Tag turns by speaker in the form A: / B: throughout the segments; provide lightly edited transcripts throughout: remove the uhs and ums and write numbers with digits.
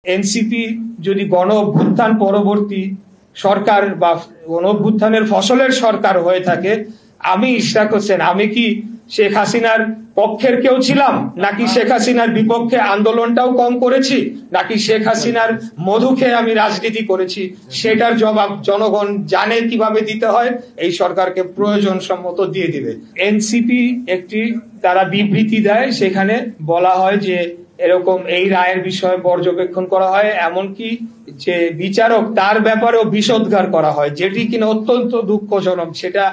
A: NCP যদি গণ অভ্যুত্থান পরবর্তী সরকার বা গণ অভ্যুত্থানের ফসলের সরকার হয়ে থাকে, আমি ইশরাক হোসেন আমি কি শেখ হাসিনার পক্ষের কেউ ছিলাম, নাকি শেখ হাসিনার বিপক্ষে আন্দোলনটাও কম করেছি, নাকি শেখ হাসিনার মধু খেয়ে আমি রাজনীতি করেছি, সেটার জবাব জনগণ জানে কিভাবে দিতে হয়, এই সরকারকে প্রয়োজন সম্মত দিয়ে দিবে। এনসিপি একটি তারা বিবৃতি দেয়, সেখানে বলা হয় যে এরকম এই রায়ের বিষয়ে পর্যবেক্ষণ করা হয়, এমনকি যে বিচারক তার ব্যাপারেও বিষোদ্গার করা হয়, যেটি কিনা অত্যন্ত দুঃখজনক। সেটা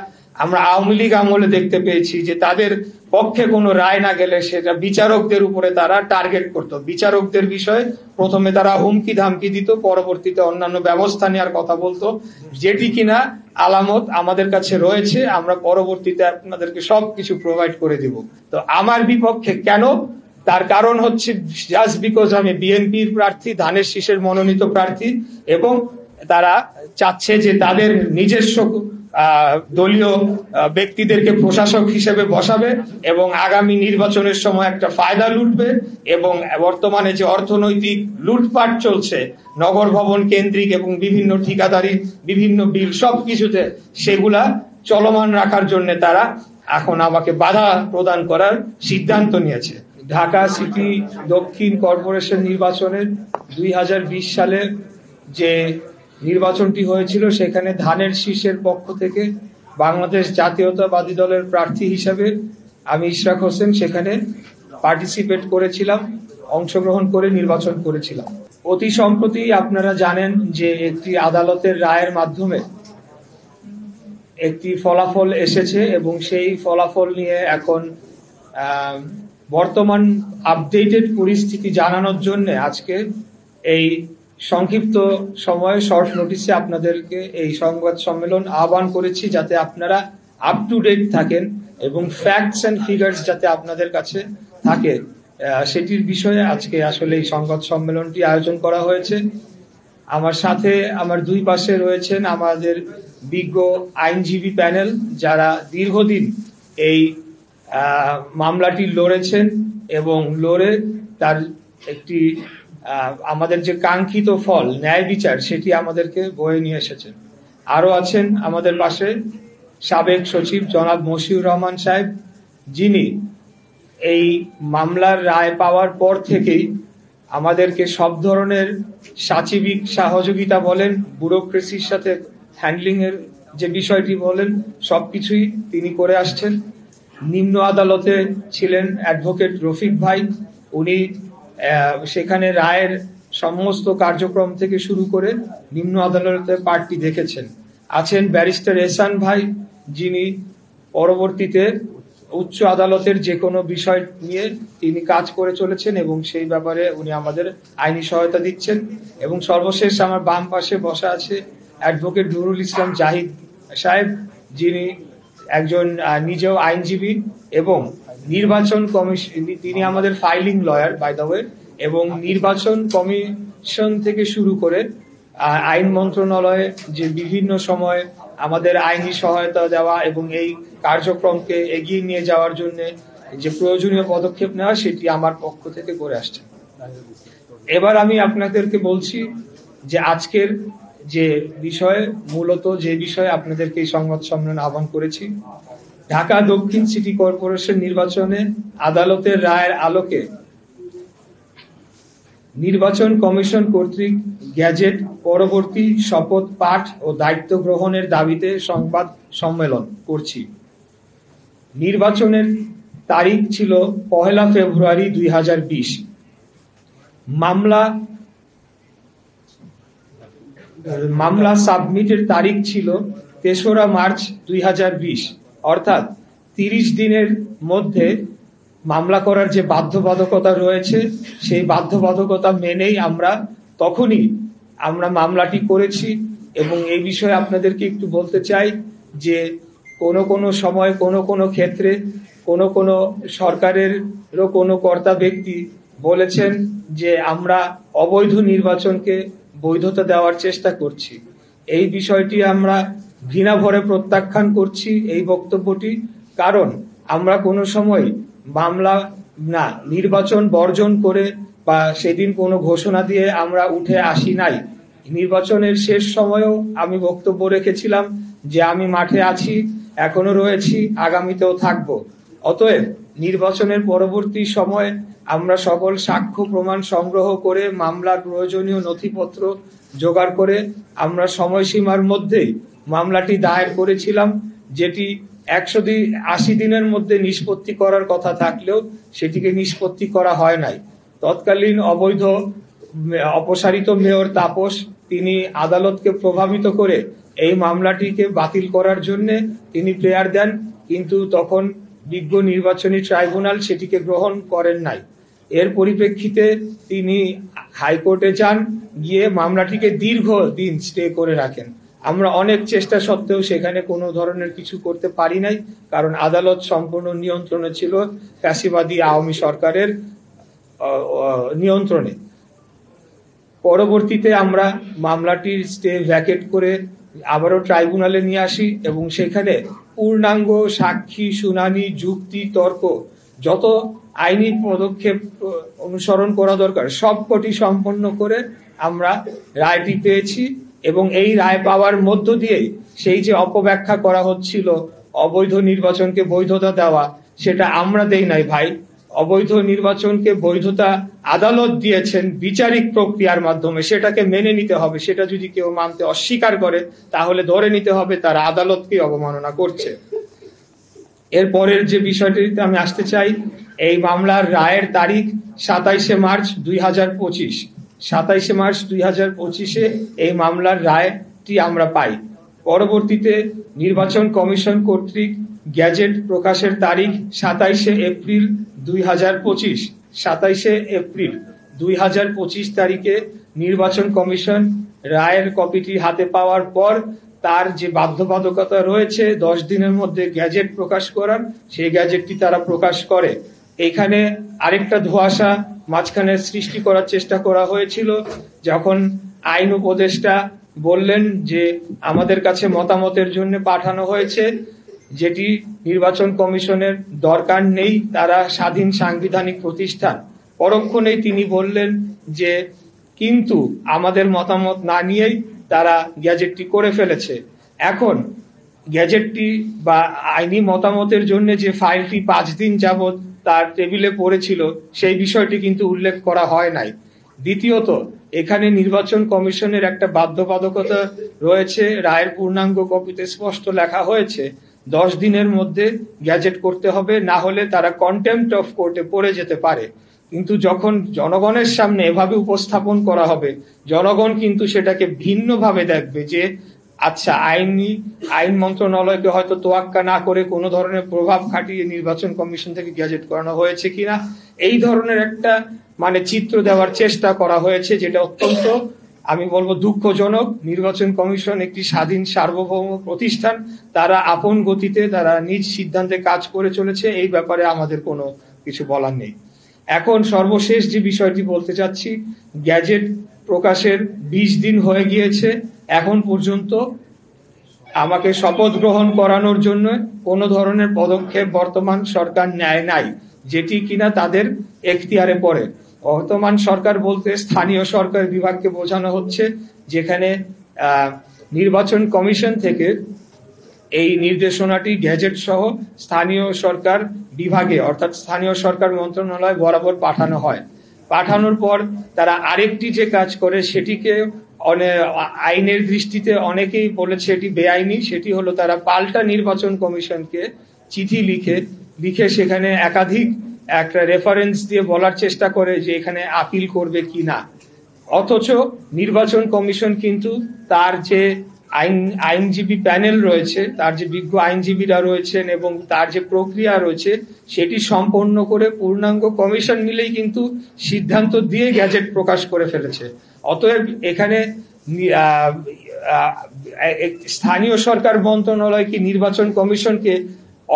A: আমরা আওয়ামী লীগ আমলে দেখতে পেয়েছি যে তাদের পক্ষে কোনো রায় না গেলে সেটা বিচারকদের উপরে তারা টার্গেট করত। বিচারকদের বিষয়ে প্রথমে তারা হুমকি ধামকি দিত, পরবর্তীতে অন্যান্য ব্যবস্থা নেওয়ার কথা বলতো, যেটি কিনা আলামত আমাদের কাছে রয়েছে। আমরা পরবর্তীতে আপনাদেরকে সবকিছু প্রোভাইড করে দিব। তো আমার বিপক্ষে কেন, তার কারণ হচ্ছে জাস্ট বিকজ আমি বিএনপির প্রার্থী, ধানের শীষের মনোনীত প্রার্থী, এবং তারা চাচ্ছে যে তাদের নিজস্ব দলীয় ব্যক্তিদেরকে প্রশাসক হিসেবে বসাবে এবং আগামী নির্বাচনের সময় একটা ফায়দা লুটবে। এবং বর্তমানে যে অর্থনৈতিক লুটপাট চলছে নগর ভবন কেন্দ্রিক এবং বিভিন্ন ঠিকাদারি বিভিন্ন বিল সবকিছুতে, সেগুলা চলমান রাখার জন্য তারা এখন আমাকে বাধা প্রদান করার সিদ্ধান্ত নিয়েছে। ঢাকা সিটি দক্ষিণ কর্পোরেশন নির্বাচনের 2020 সালে যে নির্বাচনটি হয়েছিল, সেখানে ধানের শীষের পক্ষ থেকে বাংলাদেশ জাতীয়তাবাদী দলের প্রার্থী হিসেবে আমি ইশরাক হোসেন সেখানে পার্টিসিপেট করেছিলাম, অংশগ্রহণ করে নির্বাচন করেছিলাম। অতি সম্প্রতি আপনারা জানেন যে একটি আদালতের রায়ের মাধ্যমে একটি ফলাফল এসেছে এবং সেই ফলাফল নিয়ে এখন বর্তমান আপডেটেড পরিস্থিতি জানানোর জন্য আজকে এই সংক্ষিপ্ত সময়ে শর্ট নোটিসে আপনাদেরকে এই সংবাদ সম্মেলন আহ্বান করেছি, যাতে আপনারা আপ টু ডেট থাকেন এবং ফ্যাক্টস এন্ড ফিগার্স যাতে আপনাদের কাছে থাকে, সেটির বিষয়ে আজকে আসলে এই সংবাদ সম্মেলনটি আয়োজন করা হয়েছে। আমার সাথে আমার দুই পাশে রয়েছেন আমাদের বিজ্ঞ আইনজীবী প্যানেল, যারা দীর্ঘদিন এই মামলাটি লড়েছেন এবং লড়ে তার একটি আমাদের যে কাঙ্ক্ষিত ফল ন্যায় বিচার সেটি আমাদেরকে বয়ে নিয়ে এসেছেন। আরো আছেন আমাদের পাশে সাবেক সচিব জনাব মশিউর রহমান সাহেব, যিনি এই মামলার রায় পাওয়ার পর থেকেই আমাদেরকে সব ধরনের সাচিবিক সহযোগিতা বলেন, ব্যুরোক্রেসির সাথে হ্যান্ডলিং এর যে বিষয়টি বলেন, সবকিছুই তিনি করে আসছেন। নিম্ন আদালতে ছিলেন অ্যাডভোকেট রফিক ভাই, উনি সেখানে রায়ের সমস্ত কার্যক্রম থেকে শুরু করে নিম্ন আদালতের পার্টটি দেখেছেন। আছেন ব্যারিস্টার এহসান ভাই, যিনি পরবর্তীতে উচ্চ আদালতের যে কোনো বিষয় নিয়ে তিনি কাজ করে চলেছেন এবং সেই ব্যাপারে উনি আমাদের আইনি সহায়তা দিচ্ছেন। এবং সর্বশেষ আমার বাম পাশে বসা আছে অ্যাডভোকেট নুরুল ইসলাম জাহিদ সাহেব, যিনি একজন নিজেও আইনজীবী এবং নির্বাচন কমিশন, তিনি আমাদের filing lawyer by the way, এবং নির্বাচন কমিশন থেকে শুরু করে আইন মন্ত্রণালয়ে যে বিভিন্ন সময় আমাদের আইনি সহায়তা দেওয়া এবং এই কার্যক্রমকে এগিয়ে নিয়ে যাওয়ার জন্য যে প্রয়োজনীয় পদক্ষেপ নেওয়া, সেটি আমার পক্ষ থেকে করে আসছে। এবার আমি আপনাদেরকে বলছি যে আজকের যে বিষয়, মূলত যে বিষয়ে আপনাদেরকে এই সংবাদ সম্মেলন আহ্বান করেছি, ঢাকা দক্ষিণ সিটি কর্পোরেশন নির্বাচনে আদালতের রায়ের আলোকে নির্বাচন কমিশন কর্তৃক গ্যাজেট পরবর্তী শপথ পাঠ ও দায়িত্ব গ্রহণের দাবিতে সংবাদ সম্মেলন করছি। নির্বাচনের তারিখ ছিল 1 ফেব্রুয়ারি 2020। মামলা সাবমিটের তারিখ ছিল 3রা মার্চ 2020। অর্থাৎ 30 দিনের মধ্যে মামলা করার যে বাধ্যবাধকতা রয়েছে, সেই বাধ্যবাধকতা মেনেই তখনই আমরা মামলাটি করেছি। এবং এই বিষয়ে আপনাদেরকে একটু বলতে চাই যে কোনো সময় কোনো ক্ষেত্রে কোনো সরকারেরও কোনো কর্তা ব্যক্তি বলেছেন যে আমরা অবৈধ নির্বাচনকে বৈধতা দেওয়ার চেষ্টা করছি। এই বিষয়টি আমরা ঘৃণা ভরে প্রত্যাখ্যান করছি এই বক্তব্যটি, কারণ আমরা কোনো সময় মামলা না নির্বাচন বর্জন করে বা সেদিন কোনো ঘোষণা দিয়ে আমরা উঠে আসি নাই। নির্বাচনের শেষ সময়েও আমি বক্তব্য রেখেছিলাম যে আমি মাঠে আছি, এখনো রয়েছি, আগামীতেও থাকব। অতএব নির্বাচনের পরবর্তী সময়ে আমরা সকল সাক্ষ্য প্রমাণ সংগ্রহ করে মামলার প্রয়োজনীয় নথিপত্র জোগাড় করে আমরা সময়সীমার মধ্যেই মামলাটি দায়ের করেছিলাম, যেটি 180 দিনের মধ্যে নিষ্পত্তি করার কথা থাকলেও সেটিকে নিষ্পত্তি করা হয় নাই। তৎকালীন অবৈধ অপসারিত মেয়র তাপস তিনি আদালতকে প্রভাবিত করে এই মামলাটিকে বাতিল করার জন্য তিনি প্রেয়ার দেন, কিন্তু তখন বিজ্ঞ নির্বাচনী ট্রাইব্যুনাল সেটিকে গ্রহণ করেন নাই। এর পরিপ্রেক্ষিতে তিনি হাইকোর্টে যান, গিয়ে মামলাটিকে দীর্ঘদিন স্টে করে রাখেন। আমরা অনেক চেষ্টা সত্ত্বেও সেখানে কোনো ধরনের কিছু করতে পারি নাই, কারণ আদালত সম্পূর্ণ নিয়ন্ত্রণে ছিল ফ্যাসিবাদী আওয়ামী সরকারের নিয়ন্ত্রণে। পরবর্তীতে আমরা মামলাটির স্টে ভ্যাকেট করে আবারও ট্রাইব্যুনালে নিয়ে আসি এবং সেখানে পূর্ণাঙ্গ সাক্ষী, শুনানি, যুক্তি, তর্ক, যত আইনি পদক্ষেপ অনুসরণ করা দরকার সবকটি সম্পন্ন করে আমরা রায়টি পেয়েছি। এবং এই রায় পাওয়ার মধ্য দিয়েই সেই যে অপব্যাখ্যা করা হচ্ছিল অবৈধ নির্বাচনকে বৈধতা দেওয়া, সেটা আমরা দেই নাই ভাই। অবৈধ নির্বাচনকে বৈধতা আদালত দিয়েছেন বিচারিক প্রক্রিয়ার মাধ্যমে, সেটাকে মেনে নিতে হবে। সেটা যদি কেউ মানতে অস্বীকার করে তাহলে ধরে নিতে হবে তারা আদালতকে অবমাননা করছে। এরপরের যে বিষয়টিতে আমি আসতে চাই, এই মামলার রায়ের তারিখ 27শে মার্চ 2025। 27শে মার্চ 2025-এ এই মামলার রায়টি আমরা পাই। পরবর্তীতে নির্বাচন কমিশন কর্তৃক গ্যাজেট প্রকাশের তারিখ 27শে এপ্রিল 2025। 27শে এপ্রিল 2025 তারিখে নির্বাচন কমিশন রায়ের কপিটি হাতে পাওয়ার পর তার যে বাধ্যবাধকতা রয়েছে 10 দিনের মধ্যে গ্যাজেট প্রকাশ করার, সেই গ্যাজেটটি তারা প্রকাশ করে। এখানে আরেকটা ধোঁয়াশা মাঝখানে সৃষ্টি করার চেষ্টা করা হয়েছিল, যখন আইন উপদেষ্টা বললেন যে আমাদের কাছে মতামতের জন্য পাঠানো হয়েছে, যেটি নির্বাচন কমিশনের দরকার নেই, তারা স্বাধীন সাংবিধানিক প্রতিষ্ঠান। পরক্ষণেই তিনি বললেন যে কিন্তু আমাদের মতামত না নিয়েই তারা গ্যাজেটটি করে ফেলেছে। এখন গ্যাজেটটি বা আইনি মতামতের জন্য যে ফাইলটি 5 দিন যাবৎ তার টেবিলে পড়েছিল, সেই বিষয়টি কিন্তু উল্লেখ করা হয় নাই। দ্বিতীয়ত, এখানে নির্বাচন কমিশনের একটা বাধ্যবাধকতা রয়েছে, রায়ের পূর্ণাঙ্গ কপিতে স্পষ্ট লেখা হয়েছে 10 দিনের মধ্যে গ্যাজেট করতে হবে, না হলে তারা কন্টেম্পট অফ কোর্টে পড়ে যেতে পারে। কিন্তু যখন জনগণের সামনে এভাবে উপস্থাপন করা হবে, জনগণ কিন্তু সেটাকে ভিন্নভাবে দেখবে যে আচ্ছা, আইন মন্ত্রণালয়কে হয়তো তোয়াক্কা না করে কোনো ধরনের প্রভাব খাটিয়ে নির্বাচন কমিশন থেকে গ্যাজেট করানো হয়েছে কিনা, এই ধরনের একটা চিত্র দেওয়ার চেষ্টা করা হয়েছে, যেটা অত্যন্ত আমি বলবো দুঃখজনক। নির্বাচন কমিশন একটি স্বাধীন সার্বভৌম প্রতিষ্ঠান, তারা আপন গতিতে তারা নিজ সিদ্ধান্তে কাজ করে চলেছে, এই ব্যাপারে আমাদের কোনো কিছু বলার নেই। এখন সর্বশেষ যে বিষয়টি বলতে চাচ্ছি, গ্যাজেট প্রকাশের 20 দিন হয়ে গিয়েছে, এখন পর্যন্ত আমাকে শপথ গ্রহণ করানোর জন্য কোনো ধরনের পদক্ষেপ বর্তমান সরকার নেয় নাই, যেটি কিনা তাদের এখতিয়ারে পড়ে। বর্তমান সরকার বলতে স্থানীয় সরকার বিভাগকে বোঝানো হচ্ছে, যেখানে নির্বাচন কমিশন থেকে এই নির্দেশনাটি গ্যাজেট সহ স্থানীয় সরকার বিভাগে অর্থাৎ স্থানীয় সরকার মন্ত্রণালয় বরাবর পাঠানো হয়। পাঠানোর পর তারা আরেকটি যে কাজ করে, সেটিকে আইনের দৃষ্টিতে অনেকেই বলেছে এটি বেআইনি, সেটি হলো তারা পাল্টা নির্বাচন কমিশনকে চিঠি লিখে সেখানে একাধিক একটা রেফারেন্স দিয়ে বলার চেষ্টা করে যে এখানে আপিল করবে কি না। অথচ নির্বাচন কমিশন কিন্তু তার যে আইনজীবী প্যানেল রয়েছে, তার যে বিজ্ঞ আইনজীবীরা রয়েছেন এবং তার যে প্রক্রিয়া রয়েছে, সেটি সম্পন্ন করে পূর্ণাঙ্গ কমিশন মিলেই কিন্তু সিদ্ধান্ত দিয়ে গ্যাজেট প্রকাশ করে ফেলেছে। অতএব এখানে স্থানীয় সরকার মন্ত্রণালয় কি নির্বাচন কমিশনকে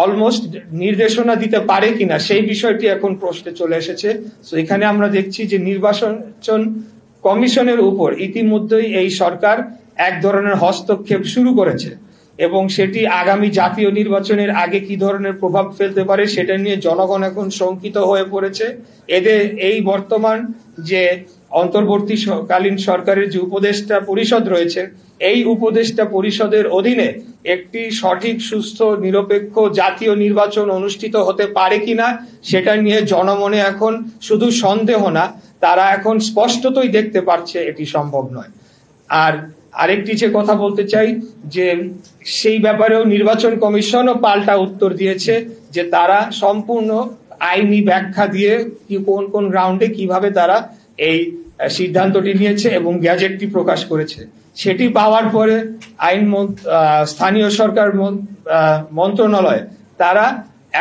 A: অলমোস্ট নির্দেশনা দিতে পারে কিনা, সেই বিষয়টি এখন প্রশ্নে চলে এসেছে। তো এখানে আমরা দেখছি যে নির্বাচন কমিশনের উপর ইতিমধ্যেই এই সরকার এক ধরনের হস্তক্ষেপ শুরু করেছে। এবং সেটি আগামী জাতীয় নির্বাচনের আগে কি ধরনের প্রভাব ফেলতে পারে সেটা নিয়ে জনগণ এখন শঙ্কিত হয়ে পড়েছে। এদের এই বর্তমান যে অন্তর্বর্তীকালীন সরকারের যে উপদেষ্টা পরিষদ রয়েছে, এই উপদেষ্টা পরিষদের অধীনে একটি সঠিক, সুস্থ, নিরপেক্ষ জাতীয় নির্বাচন অনুষ্ঠিত হতে পারে কিনা সেটা নিয়ে জনমনে এখন শুধু সন্দেহ না, তারা এখন স্পষ্টতই দেখতে পারছে এটি সম্ভব নয়। আর আরেকটি যে কথা বলতে চাই, যে সেই ব্যাপারেও নির্বাচন কমিশনও পাল্টা উত্তর দিয়েছে যে তারা সম্পূর্ণ আইনি ব্যাখ্যা দিয়ে কোন কোন গ্রাউন্ডে কিভাবে তারা এই সিদ্ধান্তটি নিয়েছে এবং গ্যাজেটটি প্রকাশ করেছে। সেটি পাওয়ার পরে স্থানীয় সরকার মন্ত্রণালয় তারা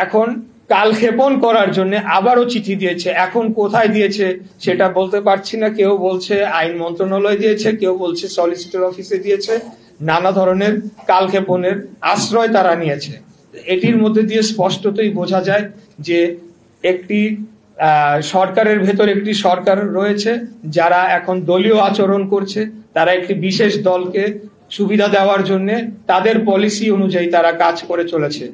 A: এখন কালক্ষেপণ করার জন্য আবারও চিঠি দিয়েছে। এখন কোথায় দিয়েছে সেটা বলতে পারছি না। কেউ বলছে আইন মন্ত্রণালয় দিয়েছে, কেউ বলছে সলিসিটর অফিসে দিয়েছে। নানা ধরনের কালক্ষেপণের আশ্রয় তারা নিয়েছে। এটির মধ্যে দিয়ে স্পষ্টতই বোঝা যায় যে একটি সরকারের ভেতর একটি সরকার রয়েছে যারা এখন দলীয় আচরণ করছে। তারা একটি বিশেষ দলকে সুবিধা দেওয়ার জন্য তাদের পলিসি অনুযায়ী তারা কাজ করে চলেছে।